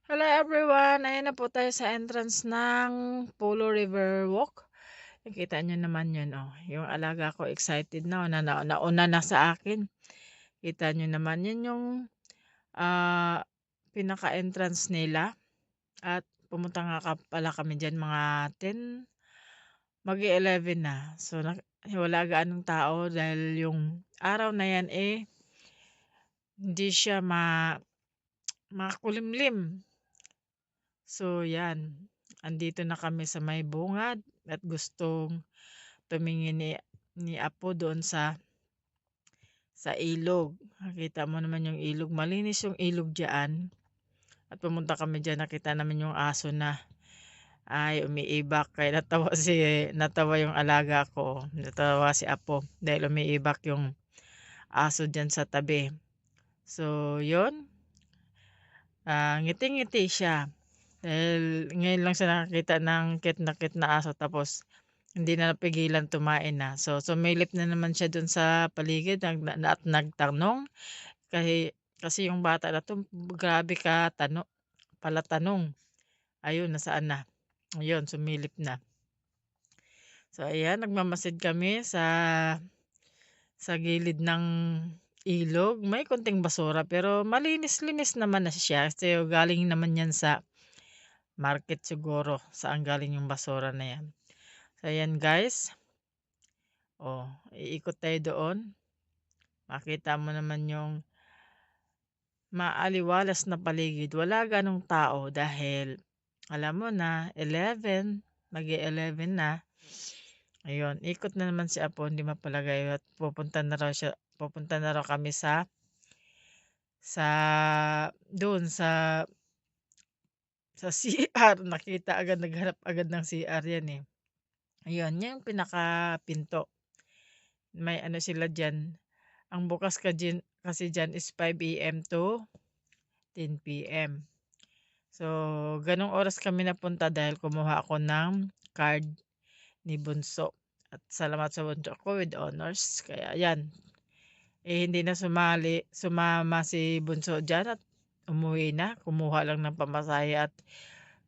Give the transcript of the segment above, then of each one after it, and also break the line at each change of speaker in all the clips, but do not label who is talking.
Hello everyone! Ayan na po tayo sa entrance ng Polo River Walk. Nakita nyo naman yun, oh. Yung alaga ko excited na, nauna na sa akin. Kita nyo naman yun yung ah, pinaka-entrance nila. At pumunta nga pala kami dyan mga 10, mag-11 na. So wala gaanong tao dahil yung araw na yan hindi siya makulimlim. So yan, andito na kami sa may bungad at gustong tumingin ni Apo doon sa ilog. Nakita mo naman yung ilog, malinis yung ilog diyan. At pumunta kami diyan, nakita namin yung aso na ay umiibak. Kaya natawa yung alaga ko, natawa si Apo dahil umiibak yung aso diyan sa tabi. So yun, ngiti-ngiti siya. Dahil ngayon lang siya nakakita ng cute na aso, tapos hindi na napigilan tumain na. So sumilip na naman siya dun sa paligid at nagtanong. Kasi yung bata na 'to, grabe ka palatanong. Ayun, nasaan na? Ayun, sumilip na. So ayan, nagmamasid kami sa gilid ng ilog. May konting basura pero malinis-linis naman na siya. Kasi galing naman yan sa market siguro, saan galing yung basura na yan. So ayan guys, oh, iikot tayo doon. Makita mo naman yung maaliwalas na paligid. Wala ganong tao dahil alam mo na 11, mag-11 na. Ayun, ikot na naman si Apo, hindi mapalagay at pupunta na raw kami sa doon sa CR. Nakita agad, naghanap agad ng CR yan eh. Ayun, yan yung pinaka-pinto. May ano sila diyan. Ang bukas kasi diyan is 5 AM to 10 PM. So, ganong oras kami napunta dahil kumuha ako ng card ni Bunso. At salamat sa Bunso ko with honors. Kaya yan, hindi na sumama si Bunso dyan at umuwi na. Kumuha lang ng pamasahe at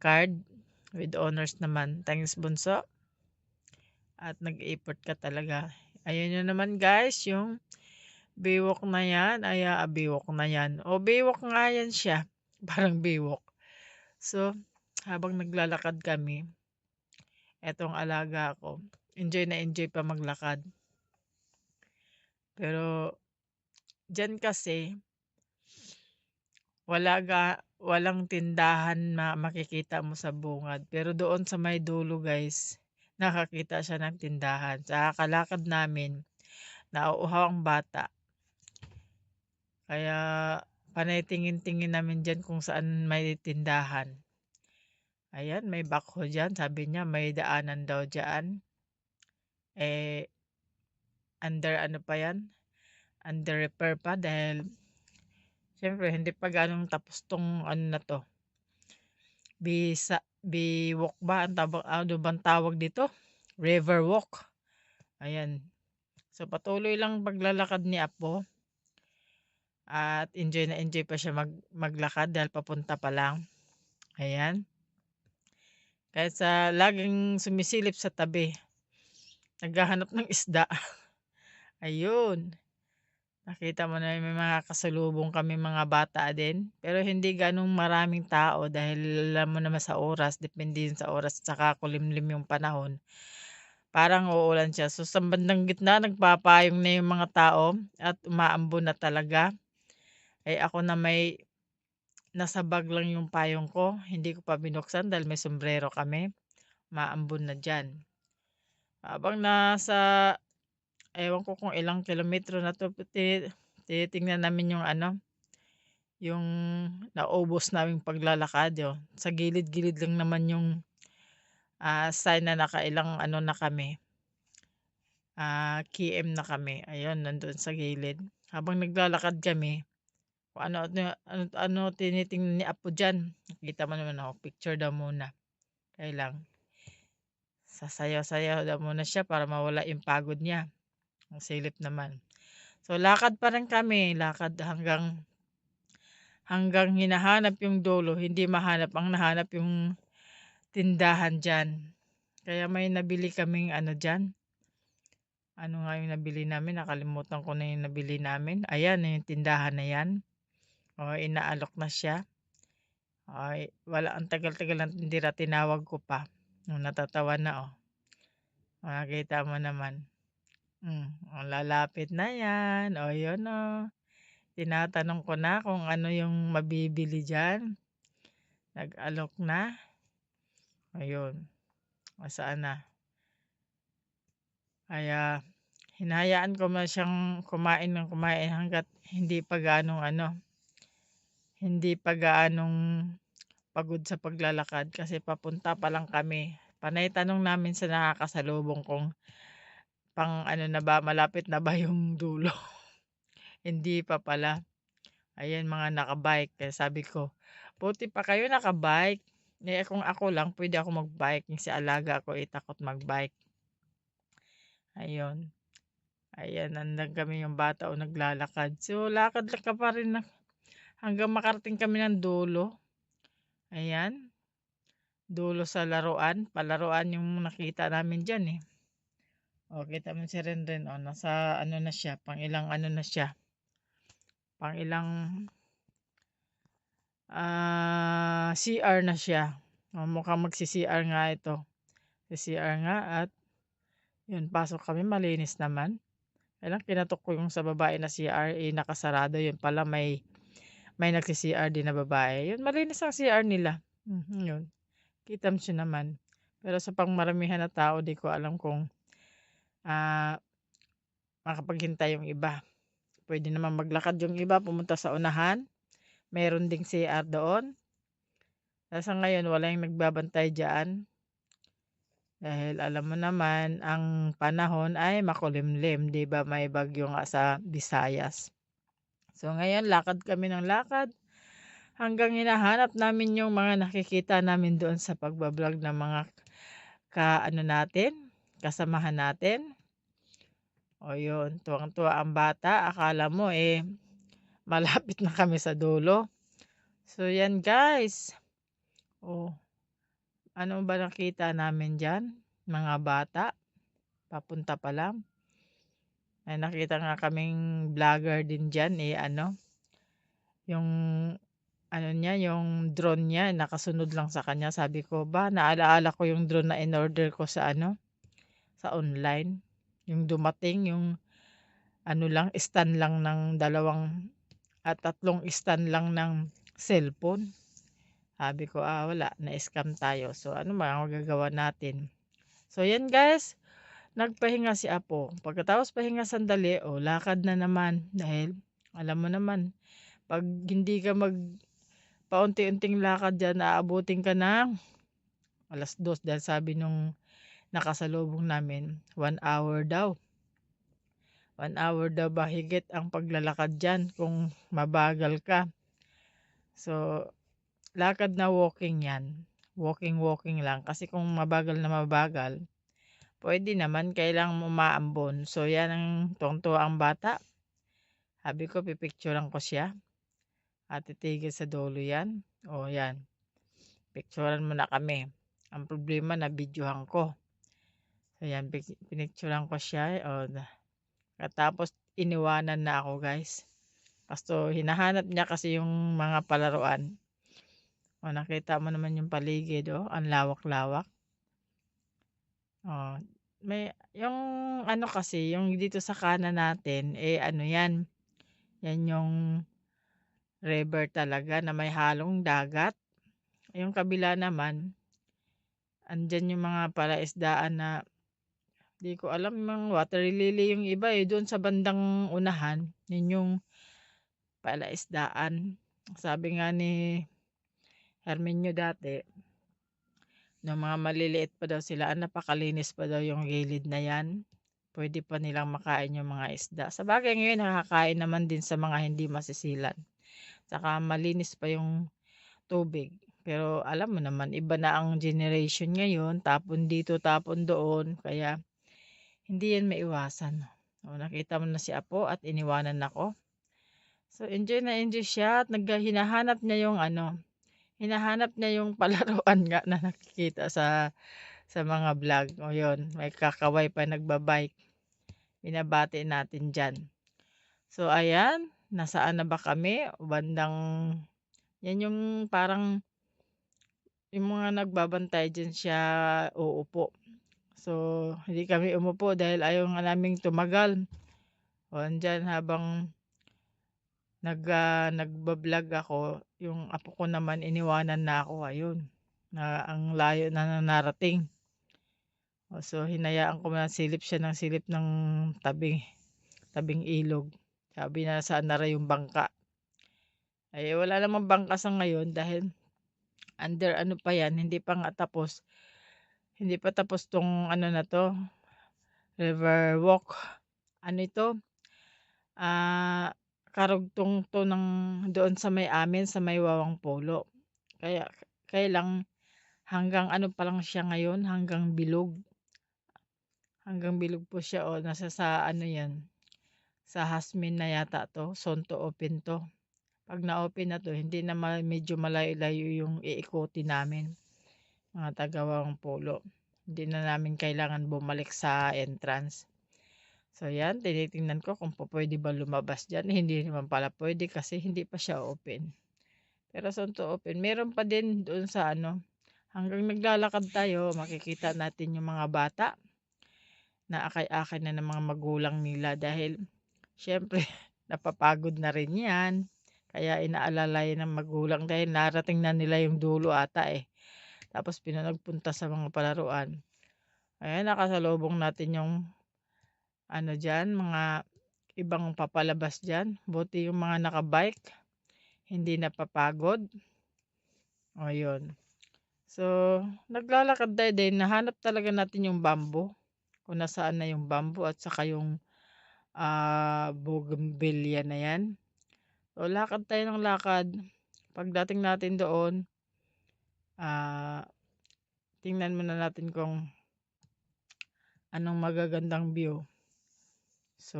card with honors naman. Thanks Bunso. At nag-effort ka talaga. Ayun yun naman guys, yung biwok na yan. Biwok na yan. O biwok nga yan siya. Parang biwok. So, habang naglalakad kami, etong alaga ko, enjoy na enjoy pa maglakad. Pero, dyan kasi, walang tindahan na makikita mo sa bungad. Pero doon sa may dulo guys, nakakita siya ng tindahan. Sa kalakad namin, nauuhaw ang bata. Kaya, panay tingin-tingin namin dyan kung saan may tindahan. Ayan, may bakho dyan. Sabi niya, may daanan daw dyan. Under ano pa yan? Under repair pa dahil siyempre hindi pa ganong tapos tong ano na to. Biwalk ba ang ano bang tawag dito? River walk. Ayan. So patuloy lang paglalakad ni Apo at enjoy na enjoy pa siya maglakad dahil papunta pa lang. Ayan. Kahit sa laging sumisilip sa tabi, naghahanap ng isda. Ayun. Nakita mo na may mga kasalubong kami mga bata din. Pero hindi ganong maraming tao dahil alam mo naman sa oras, depende yun sa oras, tsaka kulimlim yung panahon. Parang uulan siya. So sa bandang gitna, nagpapayong na yung mga tao at umaambon na talaga. Ay ako na may nasa bag lang yung payong ko. Hindi ko pa binuksan dahil may sombrero kami. Umaambon na dyan. Habang nasa ewan ko kung ilang kilometro na 'to, tinitingnan namin yung ano, yung naubos naming paglalakad, oh. Sa gilid-gilid lang naman yung, sign na nakailang ano na kami, km na kami. Ayun, nandun sa gilid. Habang naglalakad kami, kung ano tinitingnan ni Apo diyan. Nakita mo naman, oh, picture daw muna. Kaya lang, sasayaw-sayaw daw muna siya para mawala yung pagod niya. Ang silip naman. So lakad pa rin kami, lakad hanggang hinahanap yung dulo, hindi mahanap. Ang nahanap yung tindahan diyan. Kaya may nabili kaming ano diyan. Ano nga yung nabili namin, nakalimutan ko na yung nabili namin. Ayan, yung tindahan na yan. O, inaalok na siya. Ay, wala, ang tagal-tagal ng tindera, tinawag ko pa. Natatawa na, oh. Makikita mo naman. Ang lalapit na yan. O, yun, oh. Tinatanong ko na kung ano yung mabibili dyan. Nag-alok na. Ayun. Saan na. Kaya, hinahayaan ko na siyang kumain ng kumain hanggat hindi pa hindi pa gaanong pagod sa paglalakad kasi papunta pa lang kami. Panay tanong namin sa nakakasalubong kung na ba, malapit na ba yung dulo. Hindi pa pala. Ayan, mga nakabike. Kaya sabi ko, buti pa kayo nakabike. Kung ako lang, pwede ako magbike. Yung si alaga ako, takot magbike. Ayun. Ayan, nandang kami yung bata o naglalakad. So, lakad lang ka pa rin hanggang makarating kami ng dulo. Ayan. Dulo sa laruan. Palaruan yung nakita namin dyan, eh. O, kita mo si Renren. O, nasa ano na siya. Pang-ilang ano na siya. Pang-ilang CR na siya. O, mukhang magsi-CR nga ito. CR nga at yun, pasok kami. Malinis naman. Kailang kinatok ko yung sa babae na CR, nakasarado. Yun pala may nagsi-CR din na babae. Yun, malinis ang CR nila. Yun. Kita mo siya naman. Pero sa pangmaramihan na tao, di ko alam kung makapaghintay yung iba. Pwede naman maglakad yung iba, pumunta sa unahan. Meron ding CR doon. Sa ngayon, wala yung nagbabantay dyan. Dahil alam mo naman, ang panahon ay makulimlim. Diba may bagyo nga sa Visayas. So ngayon, lakad kami ng lakad. Hanggang hinahanap namin yung mga nakikita namin doon sa pagbablog ng mga kasamahan natin. O yun, tuwang-tuwa ang bata. Akala mo malapit na kami sa dulo. So yan guys. O, ano ba nakita namin dyan? Mga bata. Papunta pa lang. Ay, nakita nga kaming vlogger din dyan. Yung yung drone niya, nakasunod lang sa kanya. Sabi ko ba, naalaala ko yung drone na in-order ko sa sa online. Yung dumating, yung stand lang ng 2 at 3 stand lang ng cellphone. Sabi ko, wala, na-scam tayo. So, ano magagawa natin? So, yan guys, nagpahinga si Apo. Pagkatapos pahinga sandali, lakad na naman. Dahil, alam mo naman, pag hindi ka paunti-unting lakad dyan, aabutin ka ng 2:00 dahil sabi nung nakasalubong namin, 1 hour daw. 1 hour daw ba higit ang paglalakad dyan kung mabagal ka. So, lakad na walking yan. Walking lang. Kasi kung mabagal na mabagal, pwede naman, kailangan umaambon. So, yan ang tuwang-tuwa ang bata. Sabi ko, pipicturean ko siya. At titigil sa dulo yan. O, yan. Picturean mo na kami. Ang problema, na-videohan ko. So, yan. Pinicturean ko siya. O, tapos, iniwanan na ako, guys. Kaso, hinahanap niya kasi yung mga palaruan. O, nakita mo naman yung paligid, ang lawak-lawak. O, yung kasi, yung dito sa kanan natin, yan. Yan yung river talaga na may halong dagat. Yung kabila naman, andyan yung mga palaisdaan na, di ko alam, yung water lily yung iba doon sa bandang unahan, yun yung palaisdaan. Sabi nga ni Herminio dati, nung mga maliliit pa daw sila, napakalinis pa daw yung gilid na yan. Pwede pa nilang makain yung mga isda. Sa bagay ngayon, nakakain naman din sa mga hindi masisilan. Saka malinis pa yung tubig. Pero alam mo naman, iba na ang generation ngayon. Tapon dito, tapon doon. Kaya hindi yan maiwasan. Nakita mo na si Apo at iniwanan ako. So, enjoy na enjoy siya at hinahanap niya yung palaruan nga na nakikita sa mga vlog. O yun, may kakaway pa nagba-bike, binabati natin diyan. So, ayan, nasaan na ba kami? Bandang 'yan yung parang yung mga nagbabantay diyan siya uupo. So, hindi kami umupo dahil ayaw nga naming tumagal. O andiyan habang nagba-vlog ako, yung apo ko naman iniwanan na ako, ayun, na ang layo na narating. O so, hinayaan ko na silip siya ng silip ng tabing ilog. Sabi na saan na raw yung bangka. Ay wala namang bangka sa ngayon dahil under ano pa yan, hindi pa tapos 'tong ano na 'to, river walk. Ano ito, ah, karugtong 'to ng doon sa may amin, sa may Wawang Polo. Kaya kaya lang hanggang ano pa lang siya ngayon, hanggang bilog. Hanggang bilog po siya o nasa sa ano 'yan, sa Hasmin na yata 'to, soon to open 'to. 'Pag na-open na 'to hindi na medyo malayo-layo yung iikutin namin, mga taga Wawang Polo. Hindi na namin kailangan bumalik sa entrance. So 'yan, tinitingnan ko kung pupuwede ba lumabas diyan, hindi naman pala puwede kasi hindi pa siya open. Pero soon to open. Meron pa din doon sa ano, hanggang naglalakad tayo makikita natin yung mga bata na akay-akay na ng mga magulang nila dahil siyempre napapagod na rin 'yan. Kaya inaalala 'yan ng magulang dahil narating na nila yung dulo ata, eh. Tapos nagpunta sa mga palaruan. Ayan, nakasalubong natin yung ano diyan, mga ibang papalabas diyan. Buti yung mga naka-bike hindi napapagod, o yun. So, naglalakad tayo din, nahanap talaga natin yung bamboo, kung nasaan na yung bamboo at saka yung, bougainvillea na 'yan. So, lakad tayo ng lakad. Pagdating natin doon, ah, tingnan muna natin kung anong magagandang view. So,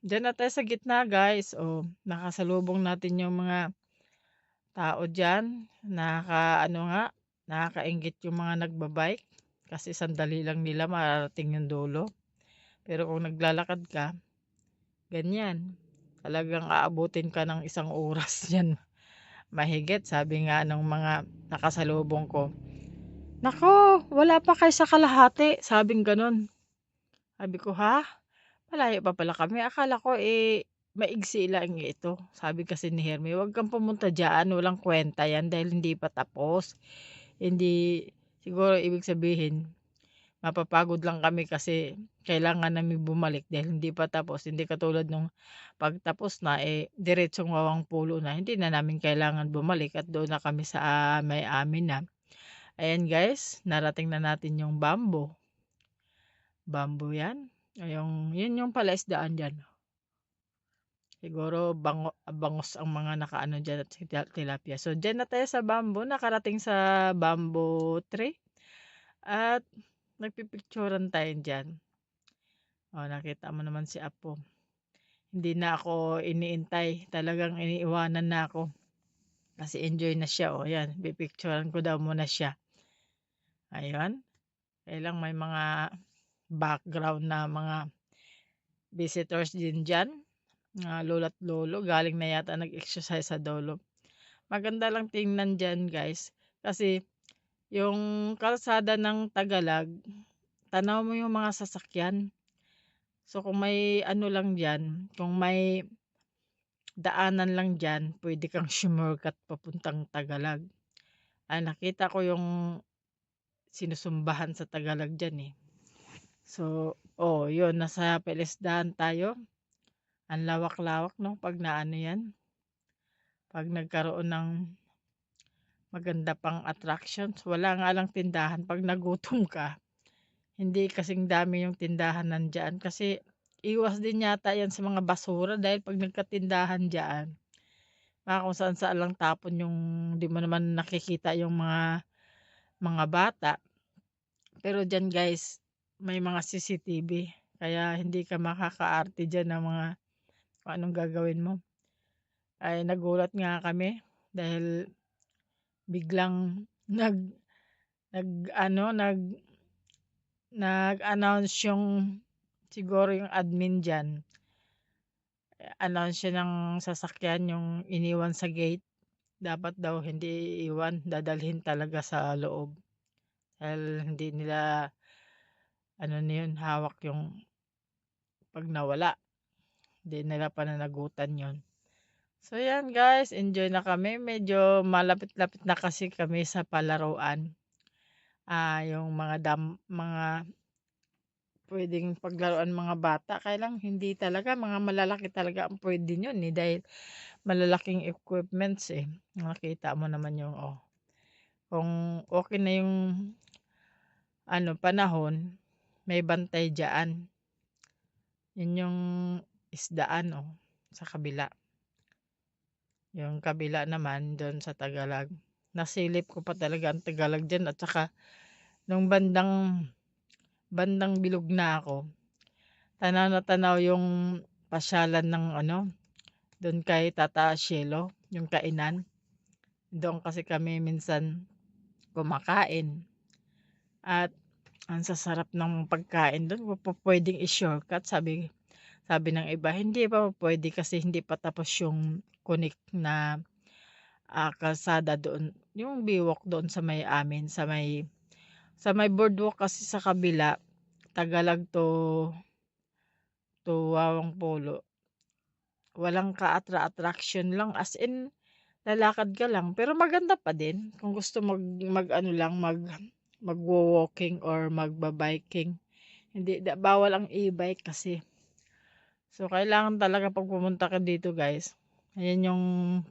diyan na tayo sa gitna guys. O, nakasalubong natin yung mga tao diyan. Nakakaano nga, nakakainggit yung mga nagba-bike. Kasi sandali lang nila mararating yung dulo. Pero kung naglalakad ka, ganyan. Talagang aabutin ka ng 1 oras diyan. Mahigit, sabi nga ng mga nakasalubong ko. "Naku, wala pa kayo sa kalahati," sabing gano'n. Sabi ko, "Ha? Malayo pa pala kami, akala ko, maigsi lang ito." Sabi kasi ni Hermie, "Huwag kang pumunta diyan, walang kuwenta 'yan dahil hindi pa tapos." Hindi siguro ibig sabihin mapapagod lang kami kasi kailangan naming bumalik dahil hindi pa tapos. Hindi katulad nung 'pag tapos na, diretsong Wawang Pulo na, hindi na namin kailangan bumalik at doon na kami sa, may amin na. Ayan guys, narating na natin yung bamboo. Bamboo 'yan, yun yung palaisdaan diyan. Siguro bangos ang mga nakaano diyan at tilapia. So diyan na tayo sa bamboo, nakarating sa bamboo tree at nagpipicturan tayo diyan. Oh, nakita mo naman si Apo. Hindi na ako iniintay, talagang iniiwanan na ako. Kasi enjoy na siya, oh, 'yan pipicturan ko daw muna siya. Ayun, kaya may mga background na mga visitors din diyan, mga lolo't lolo galing na yata nag-exercise sa dulo. Maganda lang tingnan diyan guys, kasi yung kalsada ng Tagalag, tanaw mo yung mga sasakyan. So kung may ano lang diyan, kung may daanan lang diyan, puwede kang shortcut papuntang Tagalag. Nakita ko yung sinusumbahan sa Tagalag diyan, eh. So, oh, yun nasa Palesdahan tayo. Ang lawak-lawak 'no, 'pag naano 'yan, 'pag nagkaroon ng maganda pang attractions. Wala nga lang tindahan 'pag nagutom ka. Hindi kasing dami yung tindahan nandiyan kasi iwas din yata 'yan sa mga basura dahil 'pag nagkatindahan diyaan, baka kung saan-saan lang tapon yung 'di mo naman nakikita yung mga bata. Pero diyan guys, may mga CCTV kaya hindi ka makakaarte diyan ng mga kung anong gagawin mo. ay nagulat nga kami dahil biglang nag-ano, nag-announce yung siguro yung admin diyan, announce siya ng sasakyan yung iniwan sa gate. Dapat daw hindi iiwan, dadalhin talaga sa loob. Dahil hindi nila ano na yun, hawak yung 'pag nawala, hindi nila pananagutan yun. So yan guys, enjoy na kami. Medyo malapit-lapit na kasi kami sa palaruan. Yung mga puwedeng paglaruan mga bata, kaya lang hindi talaga, mga malalaki talaga ang puwede niyon, eh, dahil malalaking equipments, eh. Nakita mo naman yung, kung okey na yung ano, panahon, may bantay diyaan. Yun yung isdaan, sa kabila. Yung kabila naman dun sa Tagalag. Nasilip ko pa talaga ang Tagalag diyan, at saka nung bandang bilog na ako, tanaw na tanaw yung pasyalan ng ano, dun kay Tata Cielo, yung kainan. Doon kasi kami minsan kumakain, at ang sasarap ng pagkain dun, pupuwedeng i-shortcut, sabi sabi ng iba. Hindi pa puwede kasi hindi pa tapos yung connect na, kalsada doon, yung biwok doon sa may amin, sa may boardwalk kasi sa kabila, Tagalag to Wawang Polo. Walang ka-attraction lang, as in lalakad ka lang, pero maganda pa din kung gusto mag-ano lang, magwo-walking or magba-biking. Hindi, bawal ang e-bike kasi. So kailangan talaga 'pag pumunta ka dito guys, ayan yung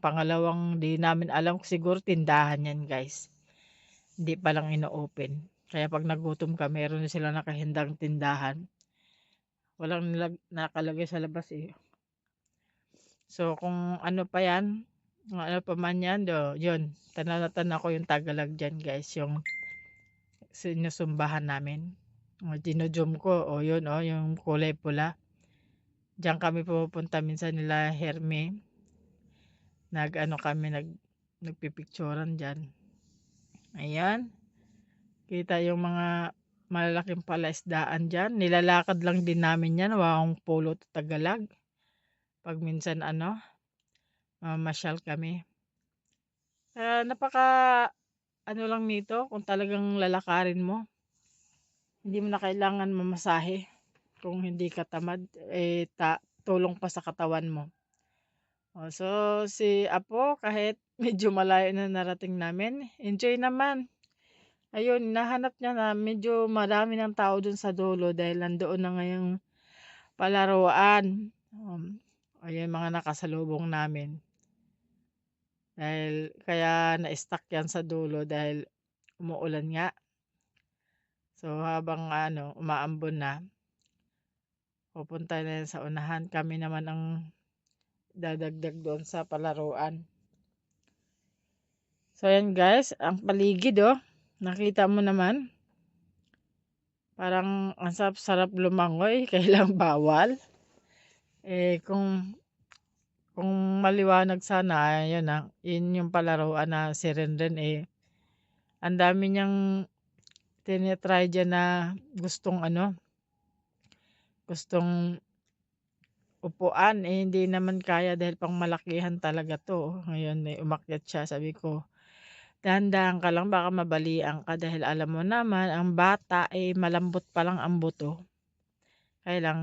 pangalawang di namin alam, siguro tindahan yan guys. Hindi pa lang ino-open. Kaya 'pag nagutom ka, meron na silang nakahandang tindahan. Walang nakalagay sa labas, eh. So kung ano pa yan, kung ano pa man yan, yun, tanaw na tanaw ko yung Tagalag diyan guys, yung sinusumbahan namin. Dino-zoom ko, yun, yung kulay pula. Diyan kami pumupunta minsan nila Herme. Nag-ano kami, nagpipicturan diyan. Ayan, kita yung mga malalaking palaisdaan diyan. Nilalakad lang din namin yan, Wawang Polo to Tagalag. 'Pag minsan ano, mamamasyal kami. Napaka-ano lang nito, kung talagang lalakarin mo, hindi mo na kailangan mamasahe. Kung hindi ka tamad, tulong pa sa katawan mo. So si Apo, kahit medyo malayo na narating namin, enjoy naman. Ayun, nahanap niya na medyo marami ng tao dun sa dulo dahil nandoon na ngayong palaruan. Ayan mga nakasalubong namin. Dahil kaya na-stuck yan sa dulo dahil umuulan nga. So habang ano, umaambon na, pupunta na yan sa unahan. Kami naman ang dadagdag doon sa palaruan. So ayan guys, ang paligid, nakita mo naman. Parang ang sarap-sarap lumangoy, kailang bawal. Kung maliwanag sana, yun yung palaruan na si Renren, ang dami niyang tini-try diyan na gustong upuan, hindi naman kaya dahil pangmalakihan talaga 'to. Ngayon, umakyat siya, sabi ko, "Dahan-dahan ka lang, baka mabalian ka dahil alam mo naman ang bata, malambot pa lang ang buto." Kaya lang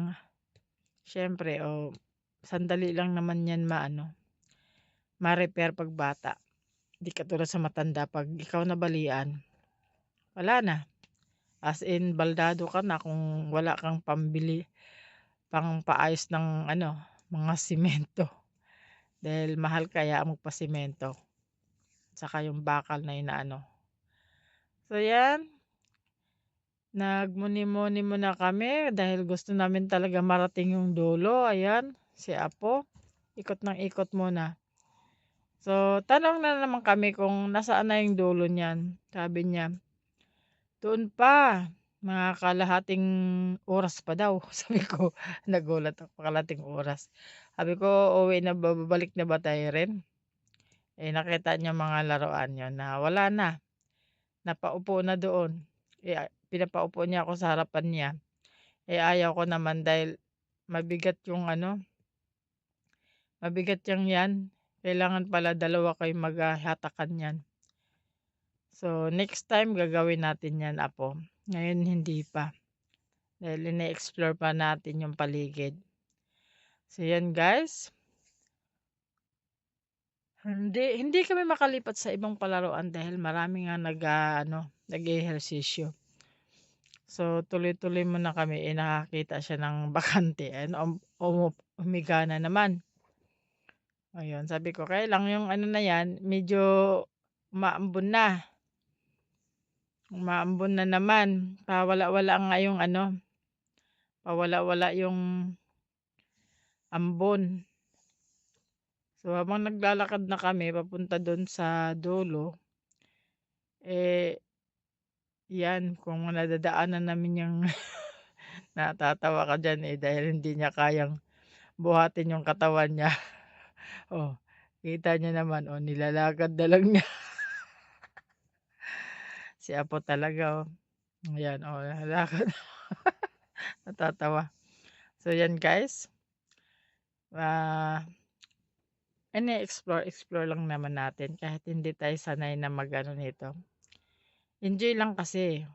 siyempre, sandali lang naman 'yan ma-repair 'pag bata. 'Di katulad sa matanda, 'pag ikaw nabalian, wala na. As in baldado ka na kung wala kang pambili, pang-paayos ng mga semento. Dahil mahal kaya magpasemento, saka yung bakal na inaano. So yan, nagmuni-muni muna kami dahil gusto namin talaga marating yung dulo. Ayan, si Apo, ikot ng ikot muna. So tanong na naman kami kung nasaan na yung dulo niyan. Sabi niya, doon pa, mga kalahating oras pa daw. Sabi ko, nagulat ako, kalahating oras. Sabi ko, "Uuwi na ba, babalik na ba tayo rin?" Eh, nakita niya mga laruan niya na wala na, napaupo na doon. Eh, pinapaupo niya ako sa harapan niya, eh, ayaw ko naman dahil mabigat yung ano, mabigat yang 'yan. Kailangan pala dalawa kayong maghahatakan niyan. So, next time gagawin natin 'yan, Apo. Ngayon hindi pa, dahil ine-explore pa natin yung paligid. So, 'yan guys, hindi kami makalipat sa ibang palaruan dahil marami nga nag-aano, nag-eehersisyo. So, tuloy-tuloy muna kami, eh, nakakita siya ng bakante, ano, humiga na naman. Ayun, sabi ko, kaya lang yung ano na 'yan, medyo umaambon na. Umaambon na naman, pawala-wala nga yung ano, pawala-wala yung ambon. So, habang naglalakad na kami papunta dun sa dulo, eh, 'yan kung nadadaanan namin yung natatawa ka diyan, eh, dahil hindi niya kayang buhatin yung katawan niya. Oh, kita niyo naman, oh, nilalakad na lang niya. Si Apo talaga, oh. Ayan, oh, lalakad, natatawa. So, 'yan guys, ah, explore lang naman natin kahit hindi tayo sanay na mag-ano nito. Enjoy lang kasi.